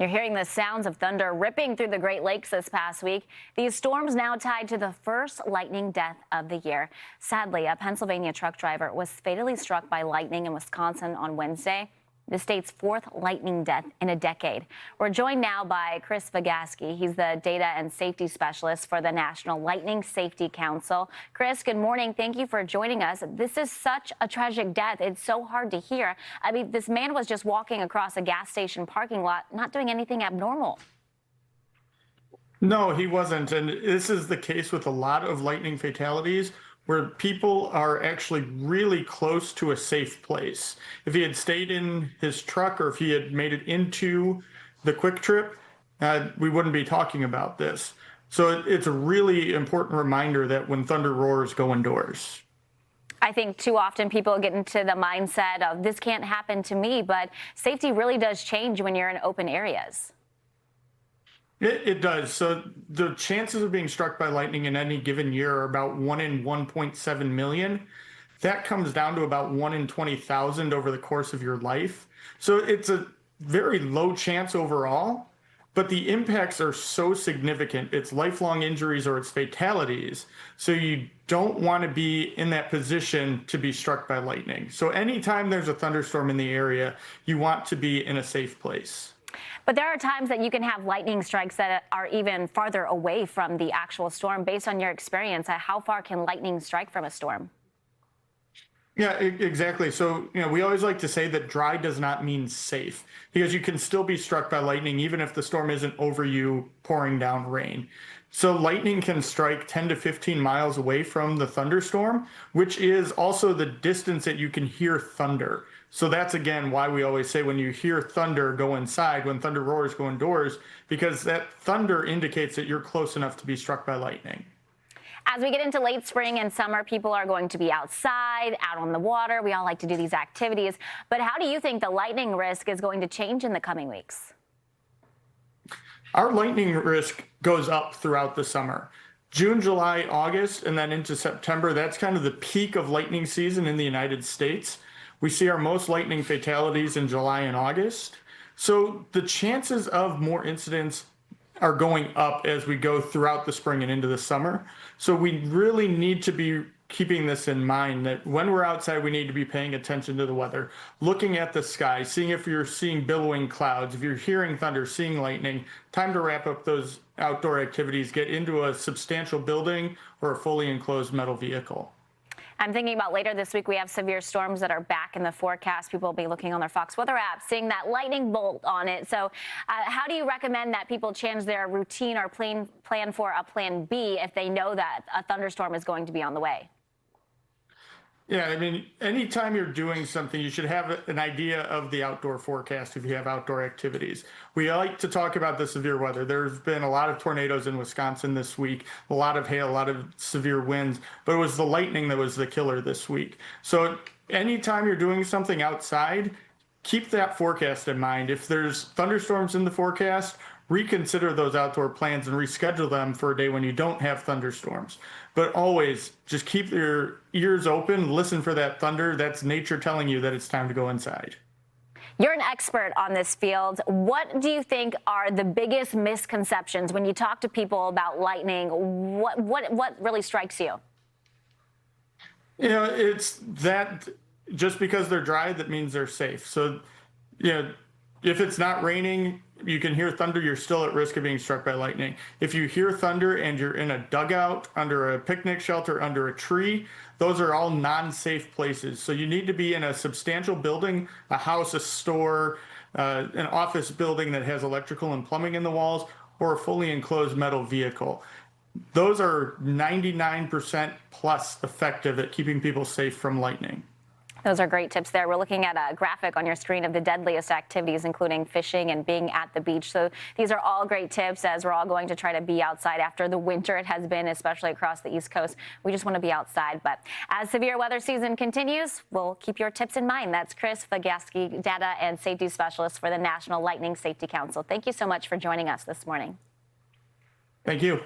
You're hearing the sounds of thunder ripping through the Great Lakes this past week. These storms now tied to the first lightning death of the year. Sadly, a Pennsylvania truck driver was fatally struck by lightning in Wisconsin on Wednesday, the state's fourth lightning death in a decade. We're joined now by Chris Vagasky. He's the data and safety specialist for the National Lightning Safety Council. Chris, good morning. Thank you for joining us. This is such a tragic death. It's so hard to hear. I mean, this man was just walking across a gas station parking lot, not doing anything abnormal. No, he wasn't. And this is the case with a lot of lightning fatalities where people are actually really close to a safe place. If he had stayed in his truck or if he had made it into the quick trip, we wouldn't be talking about this. So it's a really important reminder that when thunder roars, go indoors. I think too often people get into the mindset of this can't happen to me, but safety really does change when you're in open areas. It does. So the chances of being struck by lightning in any given year are about 1 in 1.7 million. That comes down to about 1 in 20,000 over the course of your life. So it's a very low chance overall, but the impacts are so significant. It's lifelong injuries or it's fatalities. So you don't want to be in that position to be struck by lightning. So anytime there's a thunderstorm in the area, you want to be in a safe place. But there are times that you can have lightning strikes that are even farther away from the actual storm. Based on your experience, how far can lightning strike from a storm? Yeah, exactly. So, we always like to say that dry does not mean safe because you can still be struck by lightning even if the storm isn't over you pouring down rain. So lightning can strike 10 to 15 miles away from the thunderstorm, which is also the distance that you can hear thunder. So that's, again, why we always say when you hear thunder, go inside. When thunder roars, go indoors, because that thunder indicates that you're close enough to be struck by lightning. As we get into late spring and summer, people are going to be outside, out on the water. We all like to do these activities. But how do you think the lightning risk is going to change in the coming weeks? Our lightning risk goes up throughout the summer. June, July, August, and then into September, that's kind of the peak of lightning season in the United States. We see our most lightning fatalities in July and August. So the chances of more incidents are going up as we go throughout the spring and into the summer. So we really need to be keeping this in mind that when we're outside, we need to be paying attention to the weather, looking at the sky, seeing if you're seeing billowing clouds, if you're hearing thunder, seeing lightning. Time to wrap up those outdoor activities, get into a substantial building or a fully enclosed metal vehicle. I'm thinking about later this week, we have severe storms that are back in the forecast. People will be looking on their Fox weather app, seeing that lightning bolt on it. So how do you recommend that people change their routine or plan for a plan B if they know that a thunderstorm is going to be on the way? Yeah, I mean, anytime you're doing something, you should have an idea of the outdoor forecast if you have outdoor activities. We like to talk about the severe weather. There's been a lot of tornadoes in Wisconsin this week, a lot of hail, a lot of severe winds, but it was the lightning that was the killer this week. So anytime you're doing something outside, keep that forecast in mind. If there's thunderstorms in the forecast, reconsider those outdoor plans and reschedule them for a day when you don't have thunderstorms. But always just keep your ears open, listen for that thunder. That's nature telling you that it's time to go inside. You're an expert on this field. What do you think are the biggest misconceptions when you talk to people about lightning? What really strikes you? It's that just because they're dry, that means they're safe. So, if it's not raining, you can hear thunder, you're still at risk of being struck by lightning. If you hear thunder and you're in a dugout, under a picnic shelter, under a tree, those are all non-safe places. So you need to be in a substantial building, a house, a store, an office building that has electrical and plumbing in the walls, or a fully enclosed metal vehicle. Those are 99% plus effective at keeping people safe from lightning. Those are great tips there. We're looking at a graphic on your screen of the deadliest activities, including fishing and being at the beach. So these are all great tips as we're all going to try to be outside after the winter it has been, especially across the East Coast. We just want to be outside. But as severe weather season continues, we'll keep your tips in mind. That's Chris Vagasky, data and safety specialist for the National Lightning Safety Council. Thank you so much for joining us this morning. Thank you.